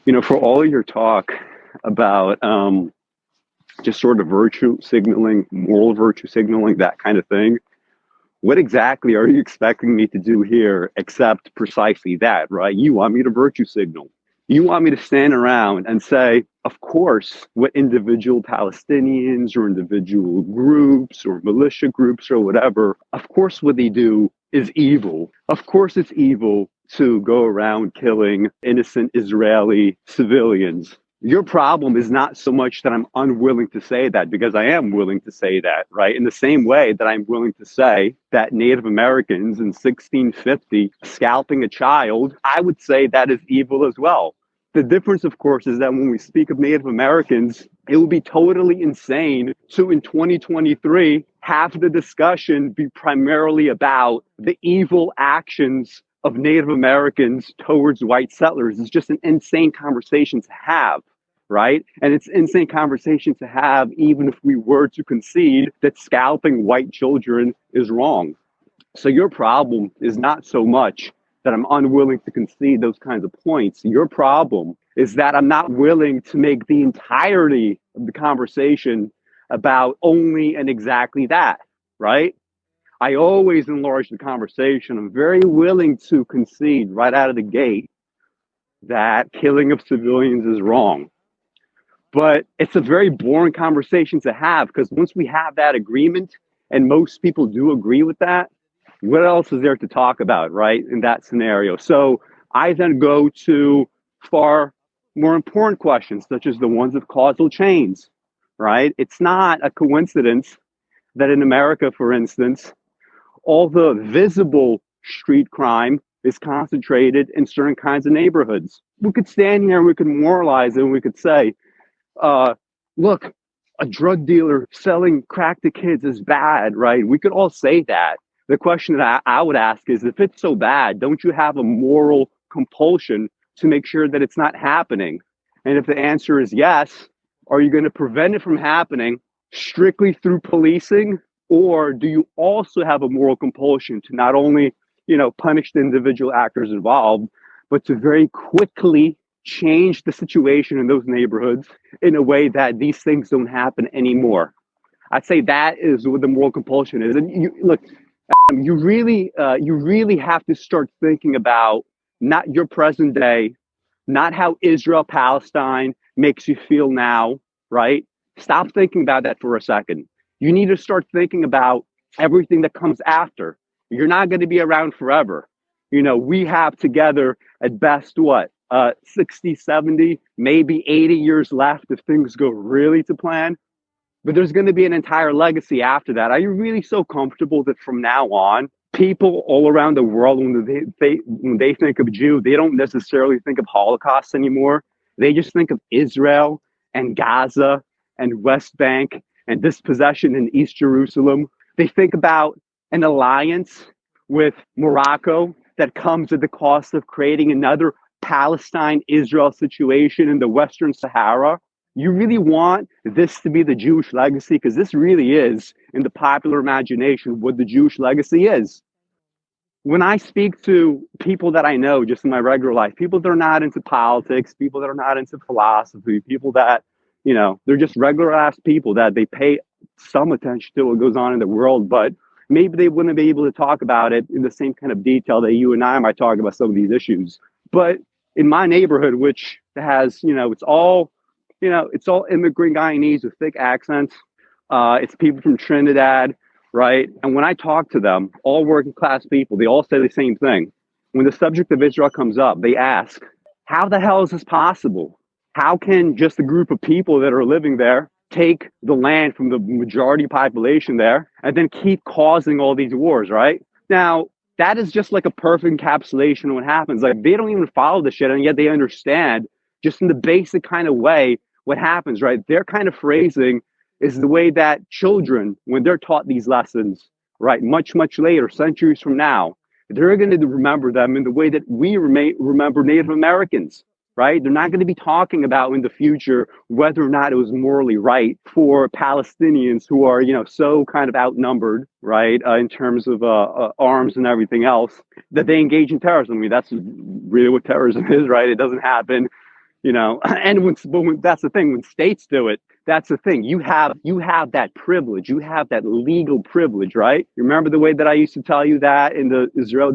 For all of your talk about just sort of virtue signaling, moral virtue signaling, that kind of thing, what exactly are you expecting me to do here except precisely that, right? You want me to virtue signal. You want me to stand around and say, of course, what individual Palestinians or individual groups or militia groups or whatever, of course, what they do is evil. Of course, it's evil to go around killing innocent Israeli civilians. Your problem is not so much that I'm unwilling to say that, because I am willing to say that, right? In the same way that I'm willing to say that Native Americans in 1650 scalping a child, I would say that is evil as well. The difference, of course, is that when we speak of Native Americans, it would be totally insane to, in 2023, have the discussion be primarily about the evil actions of Native Americans towards white settlers. It's just an insane conversation to have, right? And it's an insane conversation to have even if we were to concede that scalping white children is wrong. So your problem is not so much that I'm unwilling to concede those kinds of points. Your problem is that I'm not willing to make the entirety of the conversation about only and exactly that, right? I always enlarge the conversation. I'm very willing to concede right out of the gate that killing of civilians is wrong. But it's a very boring conversation to have, because once we have that agreement, and most people do agree with that, what else is there to talk about, right, in that scenario? So I then go to far more important questions, such as the ones of causal chains, right? It's not a coincidence that in America, for instance, all the visible street crime is concentrated in certain kinds of neighborhoods. We could stand here and we could moralize it, and we could say, look, a drug dealer selling crack to kids is bad, right? We could all say that. The question that I would ask is, if it's so bad, don't you have a moral compulsion to make sure that it's not happening? And if the answer is yes, are you going to prevent it from happening strictly through policing? Or do you also have a moral compulsion to not only, punish the individual actors involved, but to very quickly change the situation in those neighborhoods in a way that these things don't happen anymore? I'd say that is what the moral compulsion is. And look, you really have to start thinking about not your present day, not how Israel Palestine makes you feel now, right? Stop thinking about that for a second. You need to start thinking about everything that comes after. You're not going to be around forever. We have together at best what, 60, 70, maybe 80 years left if things go really to plan. But there's going to be an entire legacy after that. Are you really so comfortable that from now on, people all around the world, when they think of Jew, they don't necessarily think of Holocaust anymore? They just think of Israel and Gaza and West Bank and dispossession in East Jerusalem. They think about an alliance with Morocco that comes at the cost of creating another Palestine-Israel situation in the Western Sahara. You really want this to be the Jewish legacy? Because this really is, in the popular imagination, what the Jewish legacy is. When I speak to people that I know just in my regular life, people that are not into politics, people that are not into philosophy, people that, they're just regular ass people that they pay some attention to what goes on in the world, but maybe they wouldn't be able to talk about it in the same kind of detail that you and I might talk about some of these issues. But in my neighborhood, which has, it's all immigrant Guyanese with thick accents. It's people from Trinidad, right? And when I talk to them, all working class people, they all say the same thing. When the subject of Israel comes up, they ask, how the hell is this possible? How can just a group of people that are living there take the land from the majority population there and then keep causing all these wars, right? Now, that is just like a perfect encapsulation of what happens. Like, they don't even follow the shit, and yet they understand just in the basic kind of way what happens, right? Their kind of phrasing is the way that children, when they're taught these lessons, right, much, much later, centuries from now, they're going to remember them in the way that we remember Native Americans, right? They're not going to be talking about in the future whether or not it was morally right for Palestinians who are, so kind of outnumbered, right, in terms of arms and everything else, that they engage in terrorism. I mean, that's really what terrorism is, right? It doesn't happen And when that's the thing, when states do it, that's the thing. You have that privilege. You have that legal privilege, right? You remember the way that I used to tell you that in the Israel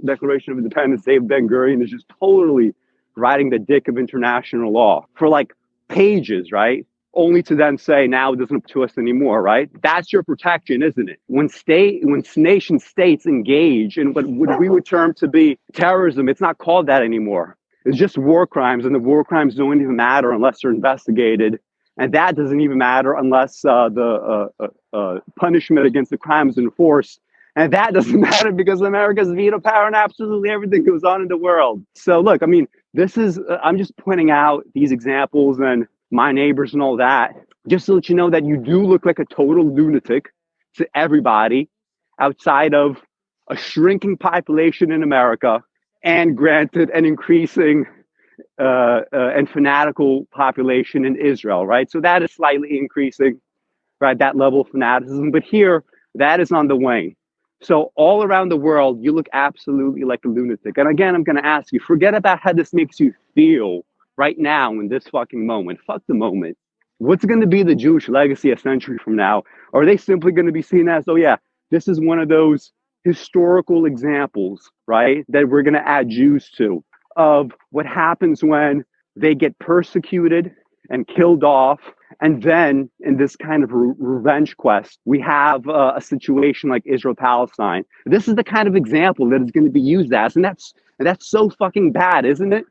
Declaration of Independence, David Ben-Gurion is just totally riding the dick of international law for like pages, right? Only to then say now it doesn't apply to us anymore, right? That's your protection, isn't it? When nation states engage in what we would term to be terrorism, it's not called that anymore. It's just war crimes, and the war crimes don't even matter unless they're investigated. And that doesn't even matter unless the punishment against the crime is enforced. And that doesn't matter because America's veto power and absolutely everything goes on in the world. So look, I mean, I'm just pointing out these examples and my neighbors and all that, just to let you know that you do look like a total lunatic to everybody outside of a shrinking population in America and granted an increasing and fanatical population in Israel, right? So that is slightly increasing, right? That level of fanaticism. But here, that is on the wane. So all around the world, you look absolutely like a lunatic. And again, I'm going to ask you, forget about how this makes you feel right now in this fucking moment. Fuck the moment. What's going to be the Jewish legacy a century from now? Are they simply going to be seen as, oh yeah, this is one of those historical examples, right, that we're going to add Jews to, of what happens when they get persecuted and killed off. And then in this kind of revenge quest, we have a situation like Israel-Palestine. This is the kind of example that is going to be used as, and that's so fucking bad, isn't it?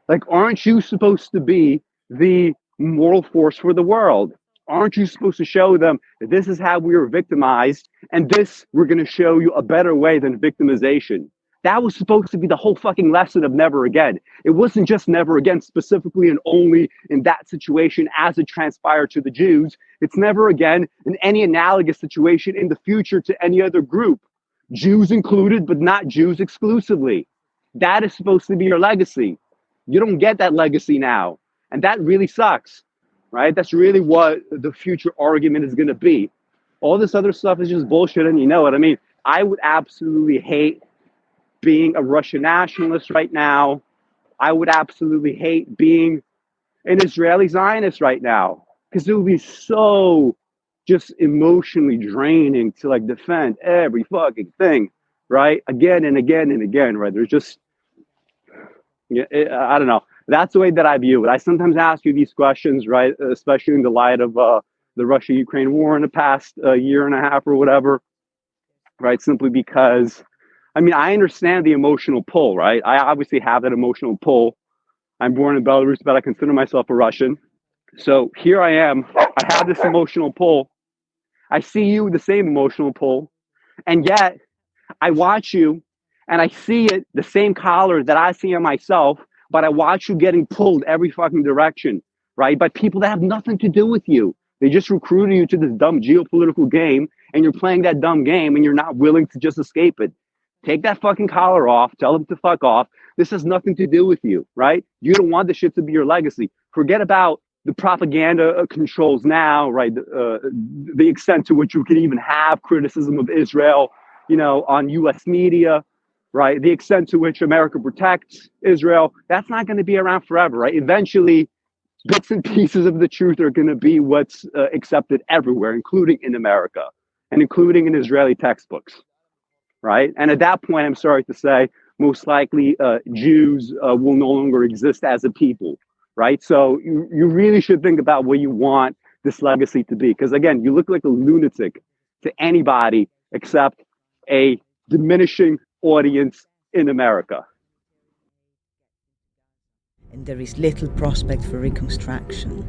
Like, aren't you supposed to be the moral force for the world? Aren't you supposed to show them that this is how we were victimized, and we're going to show you a better way than victimization? That was supposed to be the whole fucking lesson of never again. It wasn't just never again specifically and only in that situation as it transpired to the Jews. It's never again in any analogous situation in the future to any other group, Jews included, but not Jews exclusively. That is supposed to be your legacy. You don't get that legacy now. And that really sucks, right? That's really what the future argument is going to be. All this other stuff is just bullshit, and you know it. I mean, I would absolutely hate being a Russian nationalist right now. I would absolutely hate being an Israeli Zionist right now, because it would be so just emotionally draining to like defend every fucking thing, right? Again and again and again, right? There's just, I don't know. That's the way that I view it. I sometimes ask you these questions, right? Especially in the light of the Russia-Ukraine war in the past year and a half or whatever, right? Simply because, I mean, I understand the emotional pull, right? I obviously have that emotional pull. I'm born in Belarus, but I consider myself a Russian. So here I am. I have this emotional pull. I see you with the same emotional pull. And yet I watch you and I see it, the same collar that I see on myself, but I watch you getting pulled every fucking direction, right? By people that have nothing to do with you. They just recruited you to this dumb geopolitical game, and you're playing that dumb game and you're not willing to just escape it. Take that fucking collar off. Tell them to fuck off. This has nothing to do with you, right? You don't want this shit to be your legacy. Forget about the propaganda controls now, right? The extent to which you can even have criticism of Israel, on U.S. media, right? The extent to which America protects Israel, that's not going to be around forever, right? Eventually, bits and pieces of the truth are going to be what's accepted everywhere, including in America and including in Israeli textbooks, right? And at that point, I'm sorry to say, most likely Jews will no longer exist as a people, right? So you really should think about what you want this legacy to be. Because again, you look like a lunatic to anybody except a diminishing audience in America. And there is little prospect for reconstruction.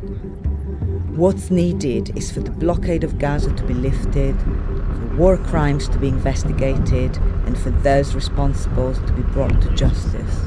What's needed is for the blockade of Gaza to be lifted, for war crimes to be investigated, and for those responsible to be brought to justice.